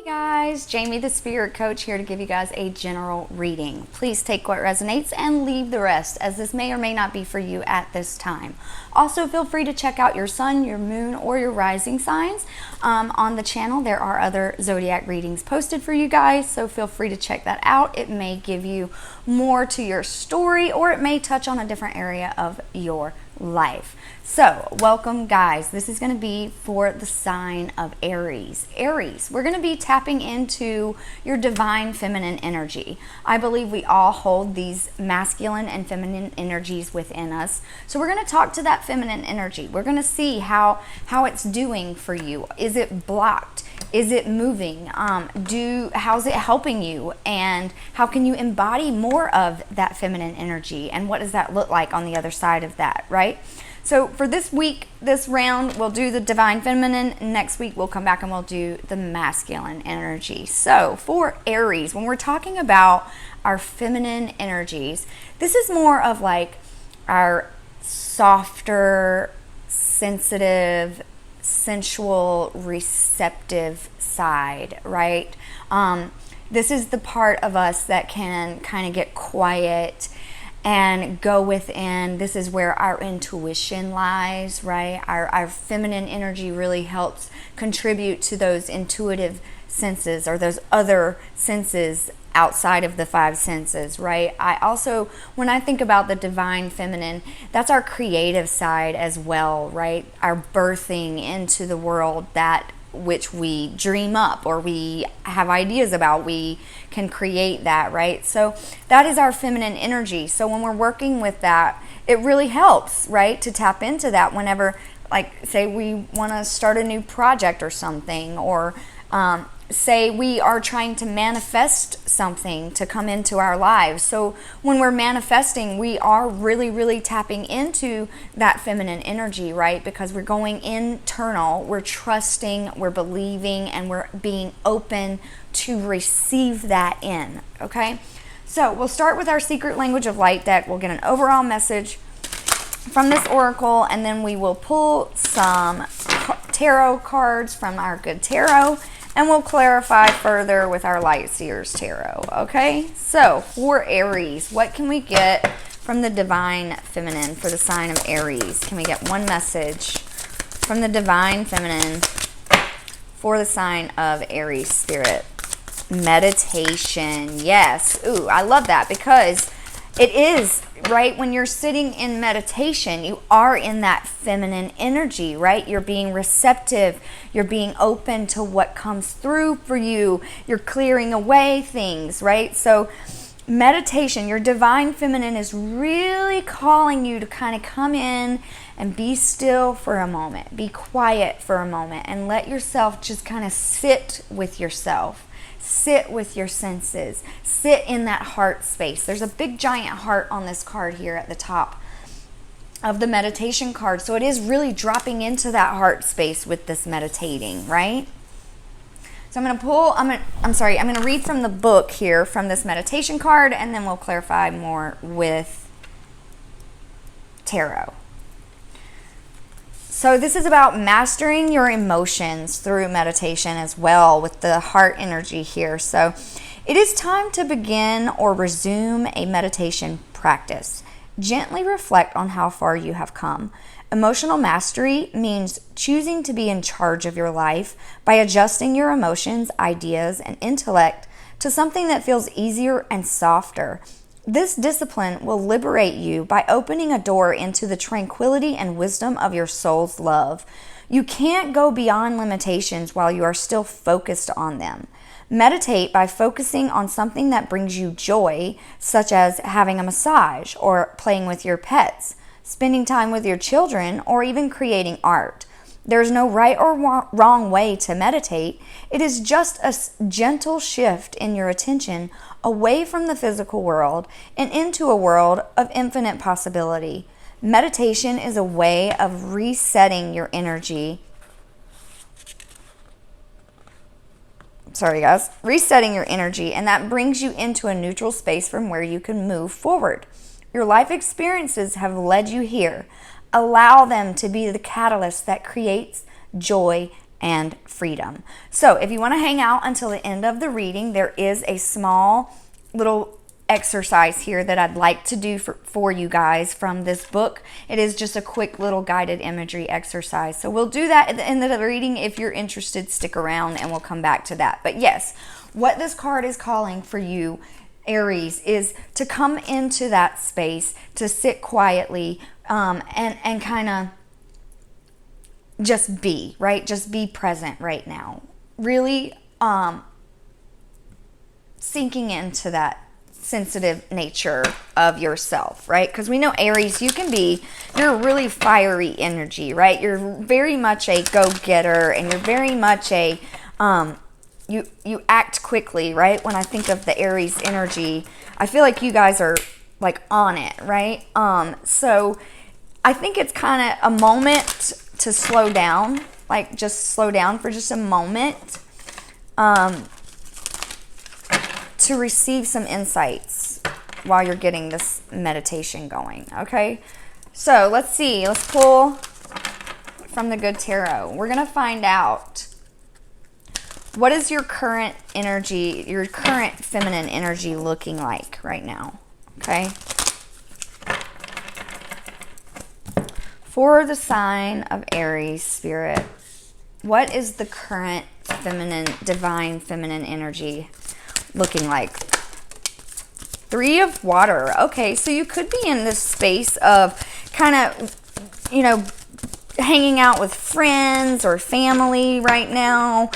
Hey guys, Jamie the Spirit Coach here to give you guys a general reading. Please take what resonates and leave the rest, as this may or may not be for you at this time. Also, feel free to check out your sun, your moon, or your rising signs on the channel. There are other zodiac readings posted for you guys, so feel free to check that out. It may give you more to your story, or it may touch on a different area of your life. So, welcome guys. This is going to be for the sign of Aries. Aries, we're going to be tapping into your divine feminine energy. I believe we all hold these masculine and feminine energies within us. So we're going to talk to that feminine energy. We're going to see how it's doing for you. Is it blocked? Is it moving? How's it helping you? And how can you embody more of that feminine energy? And what does that look like on the other side of that, right? So for this week, this round, we'll do the divine feminine. Next week, we'll come back and we'll do the masculine energy. So for Aries, when we're talking about our feminine energies, this is more of like our softer, sensitive, sensual, receptive side, right? This is the part of us that can kind of get quiet and go within. This is where our intuition lies, right? Our feminine energy really helps contribute to those intuitive senses, or those other senses outside of the five senses, right? I also, when I think about the divine feminine, that's our creative side as well, right? Our birthing into the world, that which we dream up or we have ideas about, we can create that, right? So that is our feminine energy. So when we're working with that, it really helps, right, to tap into that whenever, like, say we want to start a new project or something, or say we are trying to manifest something to come into our lives. So when we're manifesting, we are really tapping into that feminine energy, right? Because we're going internal, we're trusting, we're believing, and we're being open to receive that in, okay? So we'll start with our Secret Language of Light deck. We'll get an overall message from this oracle, and then we will pull some tarot cards from our good tarot, and we'll clarify further with our Light Seers Tarot, okay? So, for Aries, what can we get from the Divine Feminine for the sign of Aries? Can we get one message from the Divine Feminine for the sign of Aries Spirit? Meditation, yes. Ooh, I love that, because it is, right, when you're sitting in meditation, you are in that feminine energy, right? You're being receptive. You're being open to what comes through for you. You're clearing away things, right? So meditation, your divine feminine is really calling you to kind of come in and be still for a moment. Be quiet for a moment and let yourself just kind of sit with yourself. Sit with your senses. Sit in that heart space. There's a big giant heart on this card here at the top of the meditation card. So it is really dropping into that heart space with this meditating, right? So I'm going to pull, I'm going to read from the book here from this meditation card, and then we'll clarify more with tarot. So this is about mastering your emotions through meditation as well, with the heart energy here. So it is time to begin or resume a meditation practice. Gently reflect on how far you have come. Emotional mastery means choosing to be in charge of your life by adjusting your emotions, ideas, and intellect to something that feels easier and softer. This discipline will liberate you by opening a door into the tranquility and wisdom of your soul's love. You can't go beyond limitations while you are still focused on them. Meditate by focusing on something that brings you joy, such as having a massage or playing with your pets, spending time with your children, or even creating art. There's no right or wrong way to meditate. It is just a gentle shift in your attention away from the physical world and into a world of infinite possibility. Meditation is a way of resetting your energy. Resetting your energy, and that brings you into a neutral space from where you can move forward. Your life experiences have led you here. Allow them to be the catalyst that creates joy and freedom. So if you want to hang out until the end of the reading, there is a small little exercise here that I'd like to do for you guys from this book. It is just a quick little guided imagery exercise. So we'll do that at the end of the reading. If you're interested, stick around and we'll come back to that. But yes, what this card is calling for you, Aries, is to come into that space, to sit quietly and kind of just be, right? Just be present right now. Really sinking into that sensitive nature of yourself, right? Because we know Aries, you're a really fiery energy, right? You're very much a go-getter, and you're very much a you act quickly, right? When I think of the Aries energy, I feel like you guys are like on it, right? So I think it's kind of a moment to slow down, like just slow down for just a moment, to receive some insights while you're getting this meditation going, okay? So let's see. Let's pull from the Good Tarot. We're going to find out, what is your current energy, your current feminine energy looking like right now, okay? For the sign of Aries, Spirit, what is the current feminine, divine feminine energy looking like? Three of Water. Okay, so you could be in this space of kind of, you know, hanging out with friends or family right now.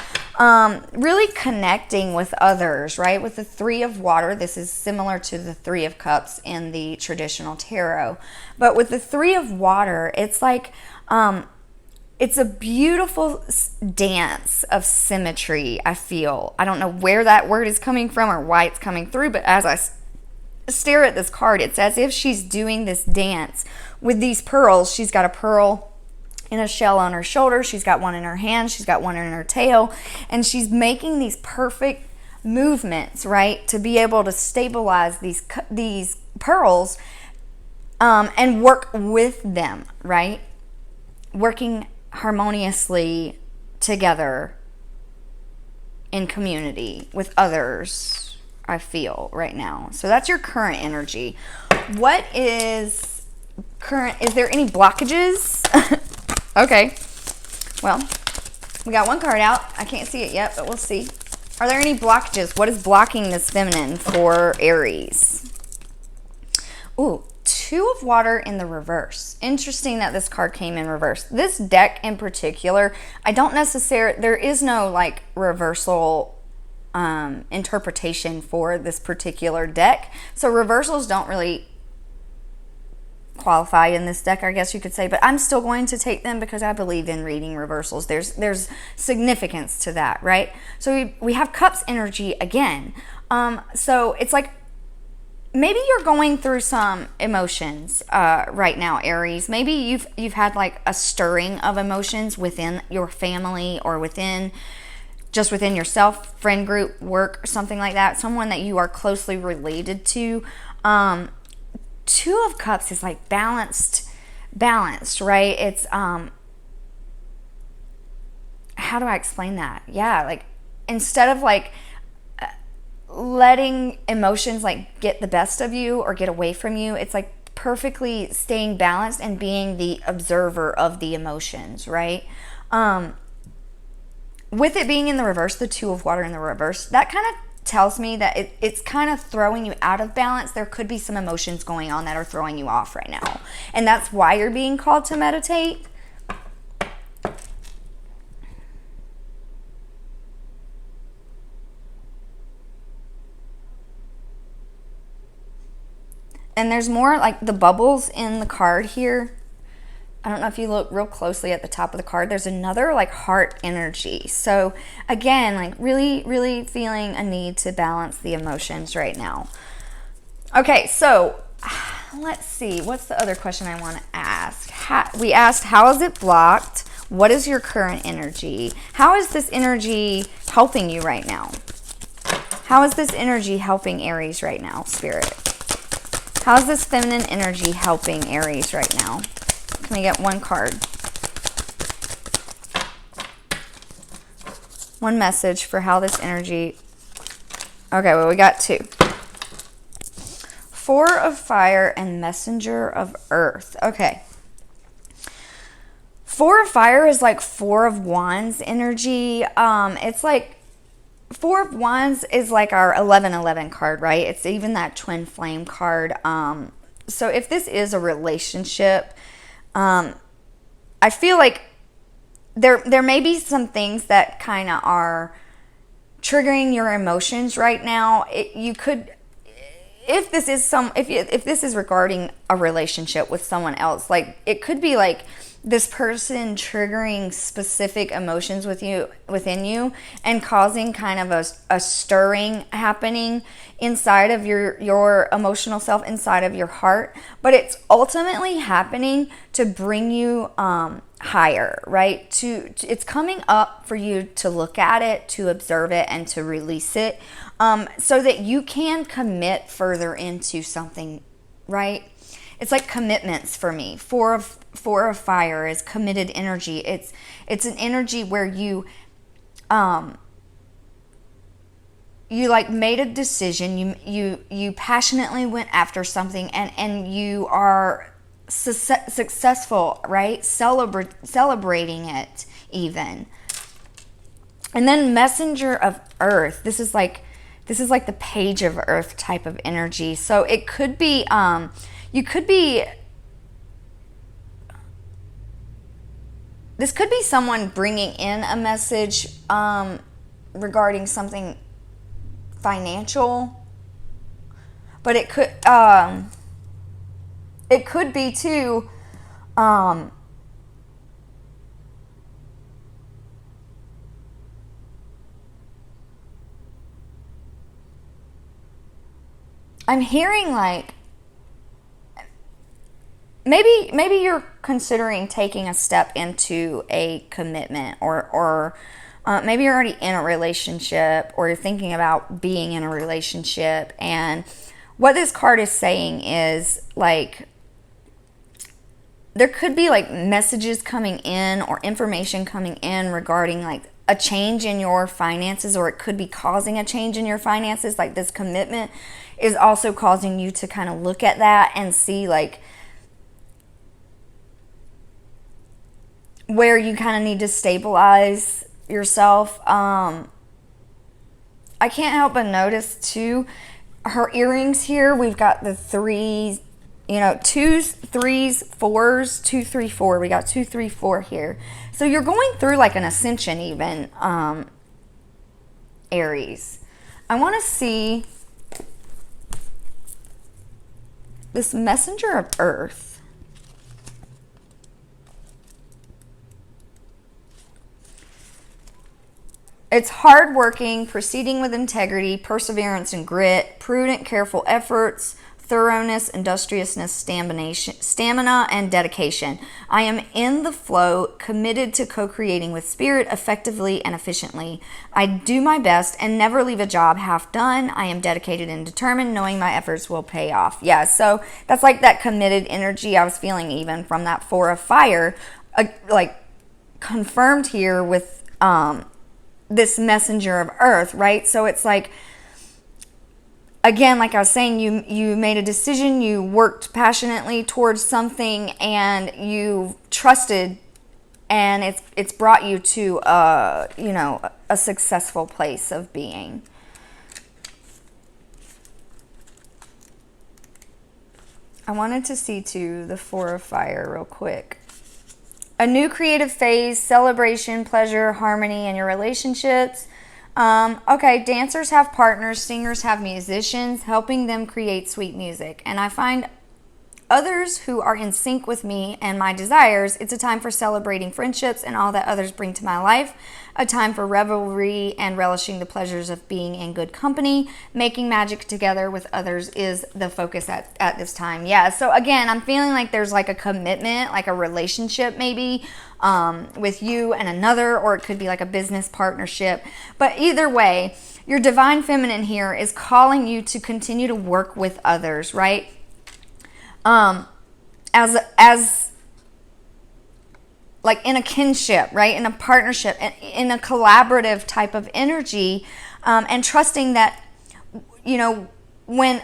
Really connecting with others, right? With the Three of Water, this is similar to the Three of Cups in the traditional tarot. But with the Three of Water, it's like, it's a beautiful dance of symmetry, I feel. I don't know where that word is coming from or why it's coming through, but as I stare at this card, it's as if she's doing this dance with these pearls. She's got a pearl in a shell on her shoulder. She's got one in her hand. She's got one in her tail. And she's making these perfect movements, right, to be able to stabilize these pearls and work with them, right? Working harmoniously together in community with others, I feel right now. So that's your current energy. What is current? Is there any blockages? Okay. Well, we got one card out. I can't see it yet, but we'll see. Are there any blockages? What is blocking this feminine for Aries? Ooh, Two of Water in the reverse. Interesting that this card came in reverse. This deck in particular, I don't necessarily, there is no like reversal interpretation for this particular deck. So reversals don't really qualify in this deck, I guess you could say, but I'm still going to take them because I believe in reading reversals. There's significance to that, right? So we have Cups energy again. So it's like, maybe you're going through some emotions right now, Aries. Maybe you've had like a stirring of emotions within your family or within yourself, friend group, work, or something like that. Someone that you are closely related to. Two of Cups is like balanced, right? It's how do I explain that? Yeah, like instead of like letting emotions like get the best of you or get away from you, it's like perfectly staying balanced and being the observer of the emotions, right? With it being in the reverse, the Two of Water in the reverse, that kind of tells me that it's kind of throwing you out of balance. There could be some emotions going on that are throwing you off right now. And that's why you're being called to meditate. And there's more like the bubbles in the card here. I don't know if you look real closely at the top of the card. There's another like heart energy. So again, like really, really feeling a need to balance the emotions right now. Okay, so let's see. What's the other question I want to ask? We asked, how is it blocked? What is your current energy? How is this energy helping you right now? How is this energy helping Aries right now, Spirit? How is this feminine energy helping Aries right now? Can we get one card? One message for how this energy... Okay, well, we got two. Four of Fire and Messenger of Earth. Okay. Four of Fire is like Four of Wands energy. It's like Four of Wands is like our 1111 card, right? It's even that twin flame card. So if this is a relationship, I feel like there may be some things that kind of are triggering your emotions right now. You could, if this is regarding a relationship with someone else, like it could be like this person triggering specific emotions within you and causing kind of a stirring happening inside of your emotional self, inside of your heart. But it's ultimately happening to bring you higher, right? It's coming up for you to look at it, to observe it, and to release it, so that you can commit further into something, right? It's like commitments for me. Four of Fire is committed energy. It's an energy where you like made a decision. You passionately went after something, and you are successful, right? Celebrating it even. And then Messenger of Earth. This is like the Page of Earth type of energy. So it could be this could be someone bringing in a message regarding something financial, but it could be too I'm hearing like maybe you're considering taking a step into a commitment, or maybe you're already in a relationship, or you're thinking about being in a relationship. And what this card is saying is like there could be like messages coming in or information coming in regarding like a change in your finances, or it could be causing a change in your finances. Like this commitment is also causing you to kind of look at that and see like where you kind of need to stabilize yourself. I can't help but notice too, her earrings here, we've got the threes, twos, threes, fours, 2, 3, 4. We got 2, 3, 4 here. So you're going through like an ascension even, Aries. I want to see this Messenger of Earth. It's hardworking, proceeding with integrity, perseverance and grit, prudent, careful efforts, thoroughness, industriousness, stamina, and dedication. I am in the flow, committed to co-creating with spirit effectively and efficiently. I do my best and never leave a job half done. I am dedicated and determined, knowing my efforts will pay off. Yeah, so that's like that committed energy I was feeling even from that Four of Fire, like confirmed here with this Messenger of Earth, right? So it's like, again, like I was saying, you made a decision, you worked passionately towards something, and you trusted, and it's brought you to a successful place of being. I wanted to see too the Four of Fire real quick. A new creative phase, celebration, pleasure, harmony in your relationships. Okay, dancers have partners, singers have musicians, helping them create sweet music. And I find others who are in sync with me and my desires. It's a time for celebrating friendships and all that others bring to my life. A time for revelry and relishing the pleasures of being in good company. Making magic together with others is the focus at this time. Yeah, so again, I'm feeling like there's like a commitment, like a relationship maybe with you and another, or it could be like a business partnership. But either way, your divine feminine here is calling you to continue to work with others, right? As like in a kinship, right? In a partnership, in a collaborative type of energy, and trusting that, you know, when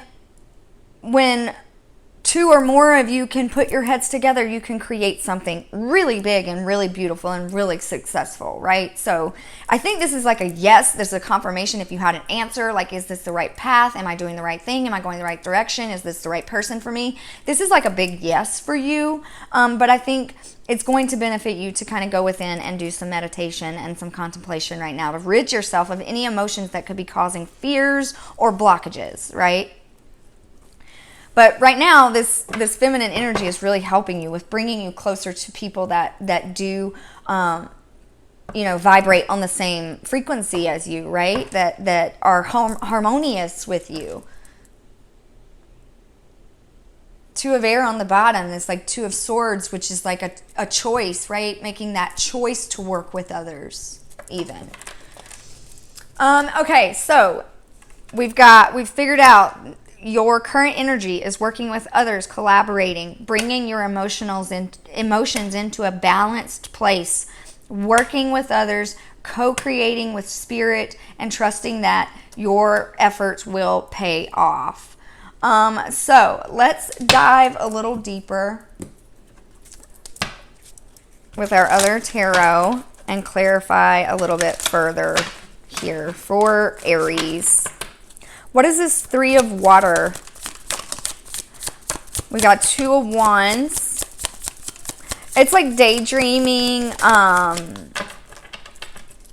two or more of you can put your heads together, you can create something really big and really beautiful and really successful, right? So I think this is like a yes. There's a confirmation if you had an answer, like, is this the right path? Am I doing the right thing? Am I going the right direction? Is this the right person for me? This is like a big yes for you. But I think it's going to benefit you to kind of go within and do some meditation and some contemplation right now to rid yourself of any emotions that could be causing fears or blockages, right? But right now, this feminine energy is really helping you with bringing you closer to people that do, you know, vibrate on the same frequency as you, right? That are harmonious with you. Two of air on the bottom is like Two of Swords, which is like a choice, right? Making that choice to work with others, even. Okay, so we've figured out your current energy is working with others, collaborating, bringing your emotions into a balanced place, working with others, co-creating with spirit, and trusting that your efforts will pay off. So let's dive a little deeper with our other tarot and clarify a little bit further here for Aries. What is this Three of Water? We got Two of Wands. It's like daydreaming,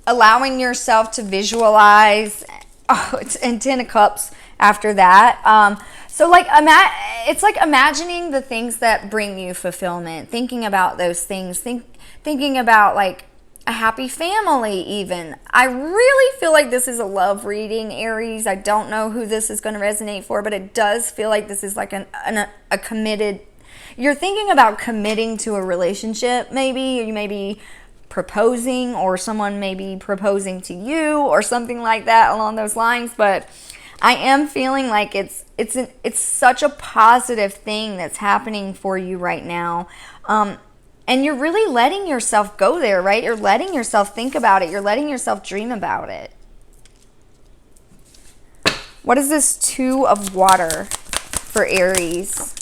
allowing yourself to visualize. Oh, it's in Ten of Cups after that. So like it's like imagining the things that bring you fulfillment, thinking about those things, thinking about like a happy family even. I really feel like this is a love reading, Aries. I don't know who this is going to resonate for, but it does feel like this is like a committed, you're thinking about committing to a relationship maybe, or you may be proposing, or someone may be proposing to you or something like that along those lines. But I am feeling like it's such a positive thing that's happening for you right now. And you're really letting yourself go there, right? You're letting yourself think about it. You're letting yourself dream about it. What is this Two of Water for Aries?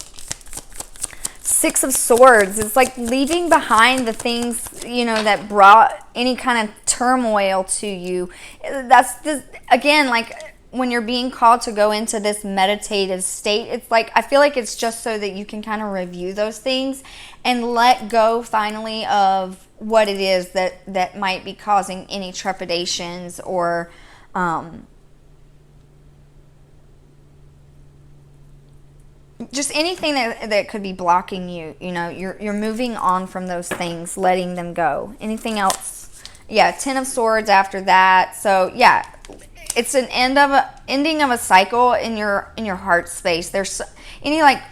Six of Swords. It's like leaving behind the things, you know, that brought any kind of turmoil to you. That's this, again, like when you're being called to go into this meditative state, it's like, I feel like it's just so that you can kind of review those things and let go finally of what it is that might be causing any trepidations or just anything that could be blocking you. You know, you're moving on from those things, letting them go. Anything else? Yeah, Ten of Swords after that. So yeah, it's an ending of a cycle in your heart space. There's any like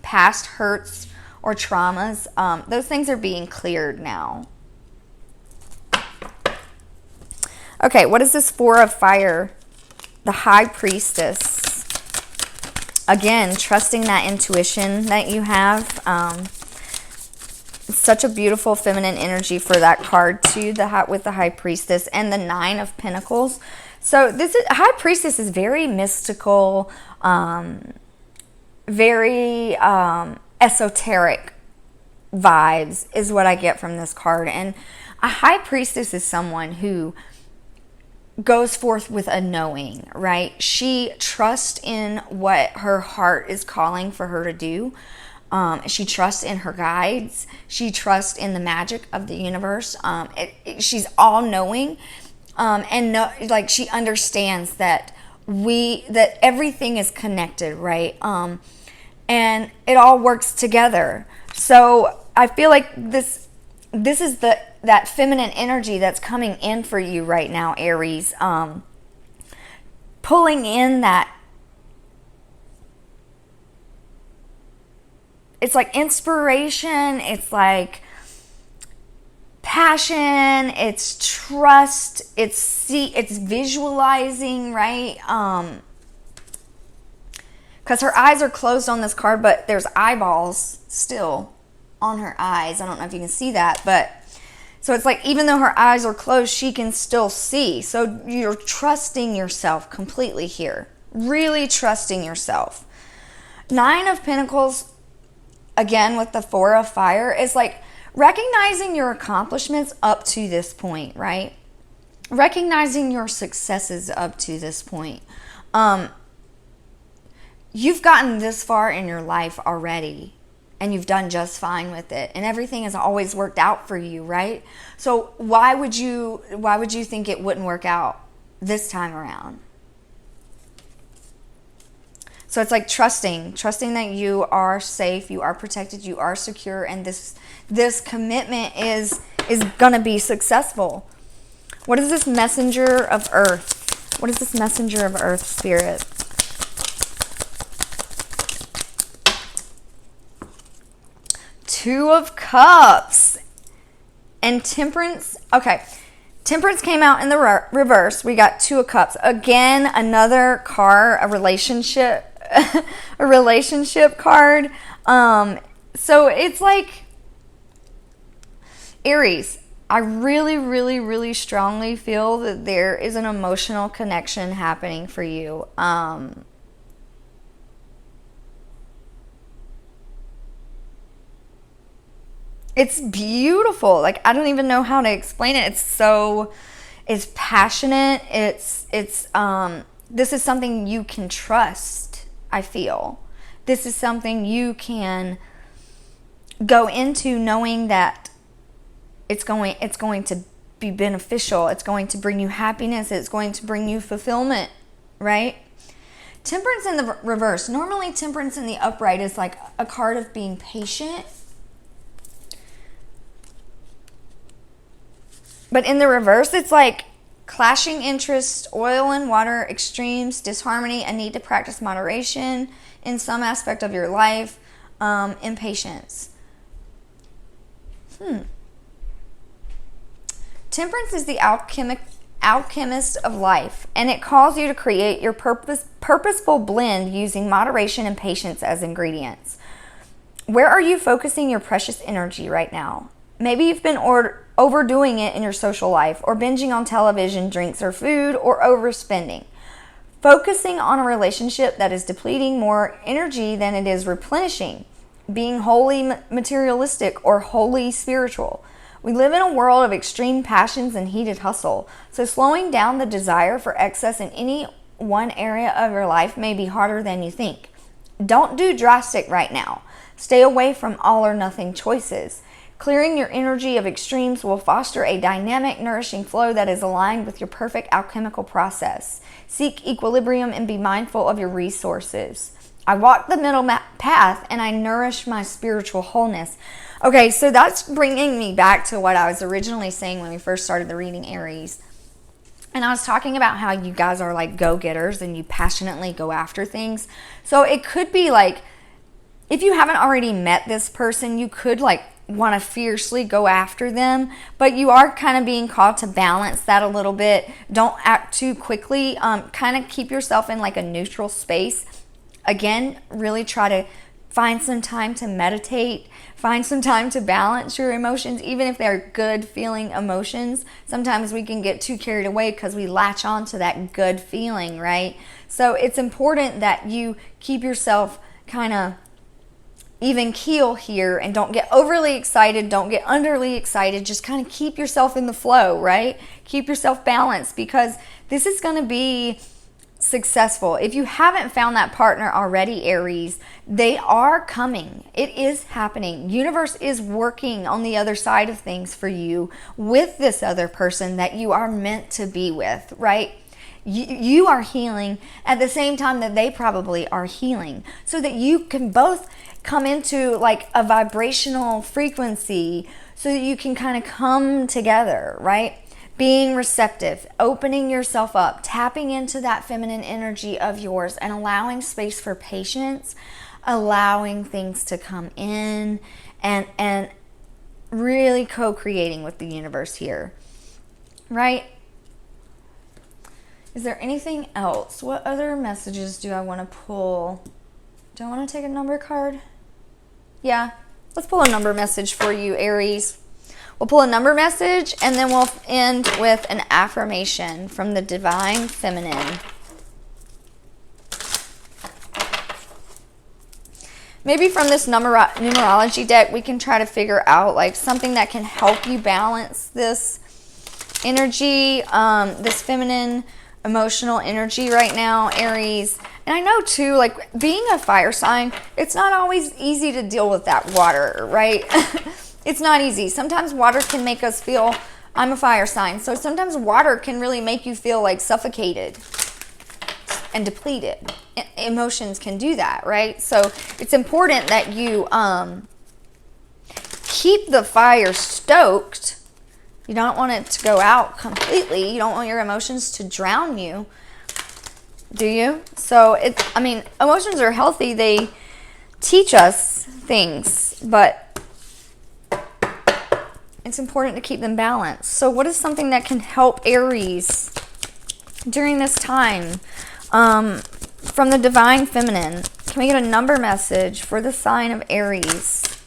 past hurts or traumas. Those things are being cleared now. Okay, what is this Four of Fire? The High Priestess. Again, trusting that intuition that you have. It's such a beautiful feminine energy for that card too, with the High Priestess and the Nine of Pentacles. So High Priestess is very mystical, very esoteric vibes is what I get from this card. And a High Priestess is someone who goes forth with a knowing, right? She trusts in what her heart is calling for her to do. She trusts in her guides. She trusts in the magic of the universe. She's all-knowing. Like she understands that everything is connected, right? And it all works together. So I feel like this is that feminine energy that's coming in for you right now, Aries. Pulling in that, it's like inspiration, it's like passion, it's trust, it's visualizing, right? Because her eyes are closed on this card, but there's eyeballs still on her eyes. I don't know if you can see that, but So it's like, even though her eyes are closed, she can still see. So you're trusting yourself completely here. Really trusting yourself. 9 of Pentacles, again, with the 4 of Fire, is like recognizing your accomplishments up to this point, right? Recognizing your successes up to this point. You've gotten this far in your life already, and you've done just fine with it, and everything has always worked out for you, right? So why would you think it wouldn't work out this time around? So it's like trusting that you are safe, you are protected, you are secure, and this commitment is gonna be successful. What is this messenger of earth? What is this messenger of earth, Spirit? Two of Cups and Temperance. Okay, Temperance came out in the reverse. We got 2 of Cups. Again, another card, a relationship card. So it's like, Aries, I really, really, really strongly feel that there is an emotional connection happening for you. It's beautiful. Like, I don't even know how to explain it. It's passionate. This is something you can trust, I feel. This is something you can go into knowing that it's going to be beneficial. It's going to bring you happiness. It's going to bring you fulfillment, right? Temperance in the reverse. Normally, Temperance in the upright is like a card of being patient. But in the reverse, it's like clashing interests, oil and water, extremes, disharmony, a need to practice moderation in some aspect of your life, impatience. Temperance is the alchemist of life, and it calls you to create your purposeful blend using moderation and patience as ingredients. Where are you focusing your precious energy right now? Maybe you've been overdoing it in your social life, or binging on television, drinks, or food, or overspending. Focusing on a relationship that is depleting more energy than it is replenishing. Being wholly materialistic or wholly spiritual. We live in a world of extreme passions and heated hustle, so slowing down the desire for excess in any one area of your life may be harder than you think. Don't do drastic right now. Stay away from all or nothing choices. Clearing your energy of extremes will foster a dynamic, nourishing flow that is aligned with your perfect alchemical process. Seek equilibrium and be mindful of your resources. I walk the middle path and I nourish my spiritual wholeness. Okay, so that's bringing me back to what I was originally saying when we first started the reading, Aries. And I was talking about how you guys are like go-getters and you passionately go after things. So it could be like, if you haven't already met this person, you could like want to fiercely go after them, but you are kind of being called to balance that a little bit. Don't act too quickly. Kind of keep yourself in like a neutral space. Again, really try to find some time to meditate. Find some time to balance your emotions, even if they're good feeling emotions. Sometimes we can get too carried away because we latch on to that good feeling, right? So it's important that you keep yourself kind of even keel here and don't get overly excited, don't get underly excited, just kind of keep yourself in the flow, right? Keep yourself balanced, because this is going to be successful. If you haven't found that partner already, Aries, they are coming. It is happening. Universe is working on the other side of things for you with this other person that you are meant to be with, right? You are healing at the same time that they probably are healing, so that you can both come into like a vibrational frequency so that you can kind of come together, right? Being receptive, opening yourself up, tapping into that feminine energy of yours and allowing space for patience, allowing things to come in and really co-creating with the universe here, right? Is there anything else? What other messages do I want to pull? Do I want to take a number card? Yeah, let's pull a number message for you, Aries. We'll pull a number message, and then we'll end with an affirmation from the Divine Feminine. Maybe from this numerology deck, we can try to figure out like something that can help you balance this energy, this feminine emotional energy right now, Aries. And I know too, like being a fire sign, it's not always easy to deal with that water, right? It's not easy. Sometimes water can make us feel, I'm a fire sign, so sometimes water can really make you feel like suffocated and depleted. Emotions can do that, right? So it's important that you keep the fire stoked. You don't want it to go out completely. You don't want your emotions to drown you, do you? So emotions are healthy. They teach us things, but it's important to keep them balanced. So what is something that can help Aries during this time? From the Divine Feminine, can we get a number message for the sign of Aries?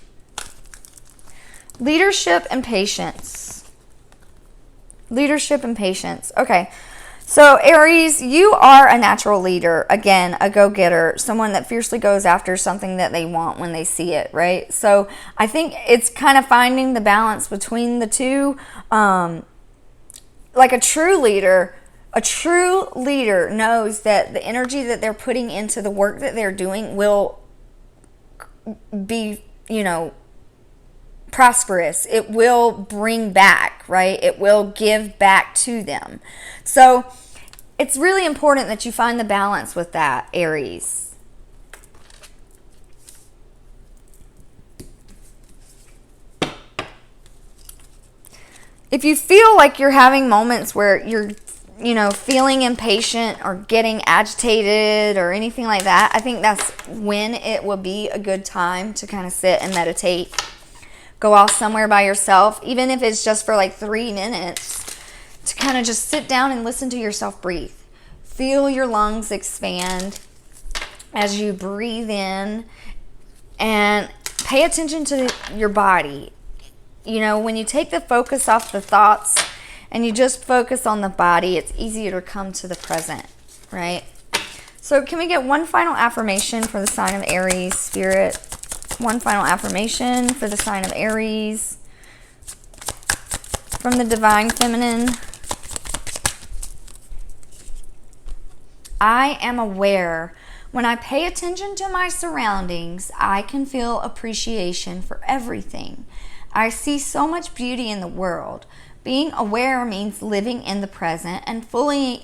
Leadership and patience. Leadership and patience. Okay. So Aries, you are a natural leader. Again, a go-getter. Someone that fiercely goes after something that they want when they see it, right? So I think it's kind of finding the balance between the two. Like a true leader knows that the energy that they're putting into the work that they're doing will be, prosperous. It will bring back, right? It will give back to them. So it's really important that you find the balance with that, Aries. If you feel like you're having moments where you're feeling impatient or getting agitated or anything like that, I think that's when it will be a good time to kind of sit and meditate. Go off somewhere by yourself, even if it's just for like 3 minutes, to kind of just sit down and listen to yourself breathe. Feel your lungs expand as you breathe in, and pay attention to your body. When you take the focus off the thoughts and you just focus on the body, it's easier to come to the present, right? So can we get one final affirmation for the sign of Aries, Spirit? One final affirmation for the sign of Aries from the Divine Feminine. I am aware. When I pay attention to my surroundings, I can feel appreciation for everything. I see so much beauty in the world. Being aware means living in the present and fully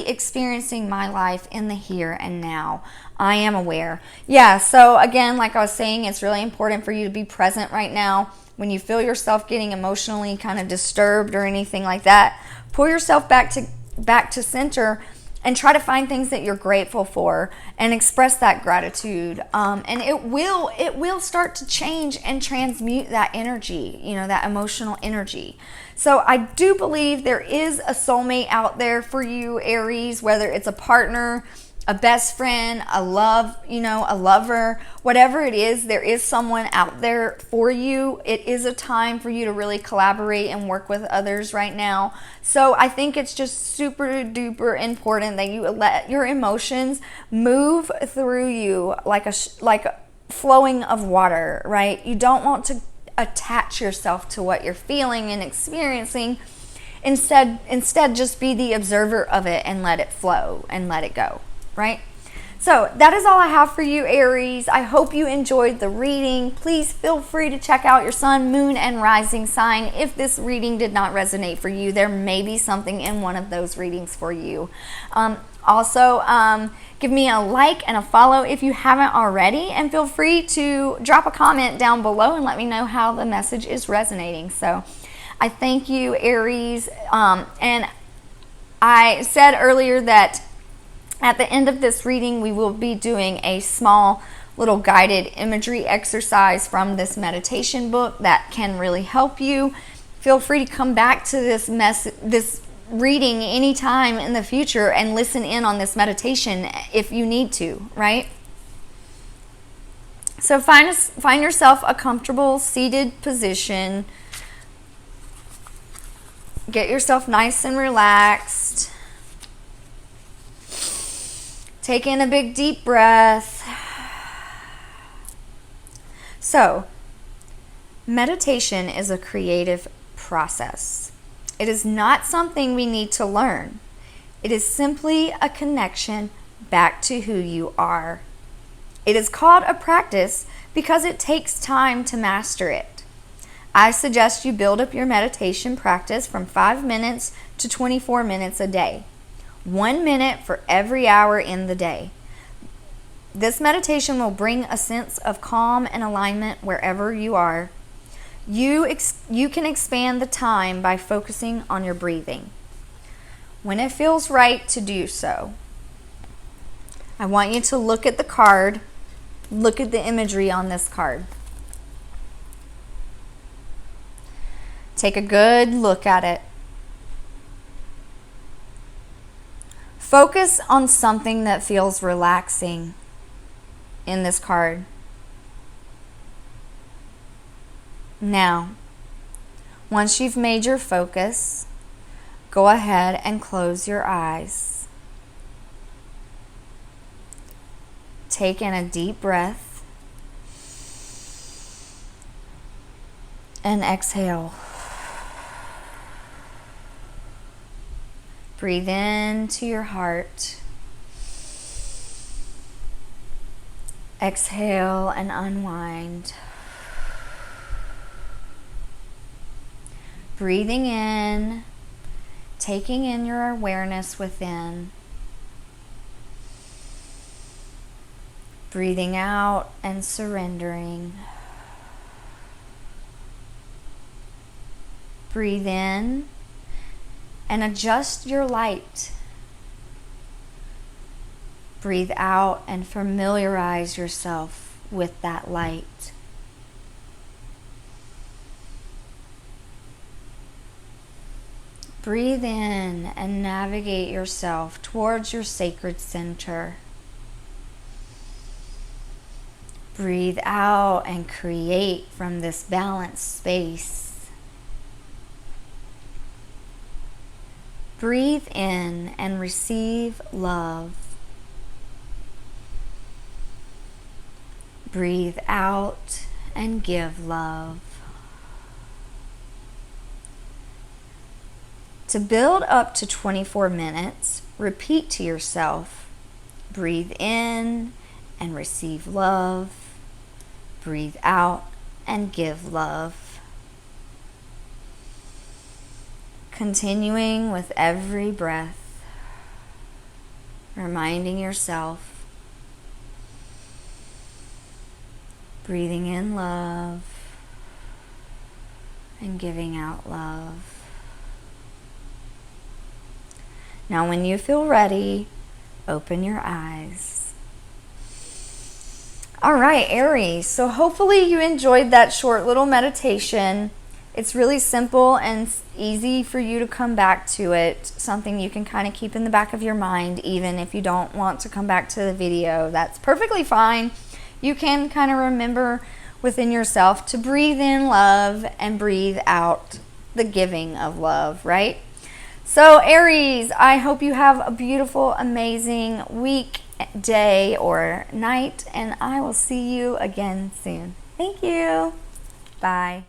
experiencing my life in the here and now. I am aware. Yeah, so again, like I was saying, it's really important for you to be present right now. When you feel yourself getting emotionally kind of disturbed or anything like that, pull yourself back to center and try to find things that you're grateful for and express that gratitude. And it will start to change and transmute that energy, that emotional energy. So I do believe there is a soulmate out there for you, Aries, whether it's a partner, a best friend, a lover, whatever it is, there is someone out there for you. It is a time for you to really collaborate and work with others right now. So I think it's just super duper important that you let your emotions move through you like a flowing of water, right? You don't want to attach yourself to what you're feeling and experiencing. Instead, just be the observer of it and let it flow and let it go. Right? So that is all I have for you, Aries. I hope you enjoyed the reading. Please feel free to check out your sun, moon, and rising sign. If this reading did not resonate for you, there may be something in one of those readings for you. Also, give me a like and a follow if you haven't already, and feel free to drop a comment down below and let me know how the message is resonating. So I thank you, Aries. And I said earlier that at the end of this reading, we will be doing a small little guided imagery exercise from this meditation book that can really help you. Feel free to come back to this reading anytime in the future and listen in on this meditation if you need to, right? So find yourself a comfortable seated position. Get yourself nice and relaxed. Take in a big deep breath. So, meditation is a creative process. It is not something we need to learn. It is simply a connection back to who you are. It is called a practice because it takes time to master it. I suggest you build up your meditation practice from 5 minutes to 24 minutes a day. 1 minute for every hour in the day. This meditation will bring a sense of calm and alignment wherever you are. You can expand the time by focusing on your breathing. When it feels right to do so, I want you to look at the card. Look at the imagery on this card. Take a good look at it. Focus on something that feels relaxing in this card. Now, once you've made your focus, go ahead and close your eyes. Take in a deep breath and exhale. Breathe into your heart. Exhale and unwind. Breathing in, taking in your awareness within. Breathing out and surrendering. Breathe in and adjust your light. Breathe out and familiarize yourself with that light. Breathe in and navigate yourself towards your sacred center. Breathe out and create from this balanced space. Breathe in and receive love. Breathe out and give love. To build up to 24 minutes, repeat to yourself, breathe in and receive love. Breathe out and give love. Continuing with every breath, reminding yourself, breathing in love and giving out love. Now when you feel ready, open your eyes. All right, Aries, so hopefully you enjoyed that short little meditation. It's really simple and easy for you to come back to it. Something you can kind of keep in the back of your mind, even if you don't want to come back to the video. That's perfectly fine. You can kind of remember within yourself to breathe in love and breathe out the giving of love, right? So Aries, I hope you have a beautiful, amazing week, day, or night, and I will see you again soon. Thank you. Bye.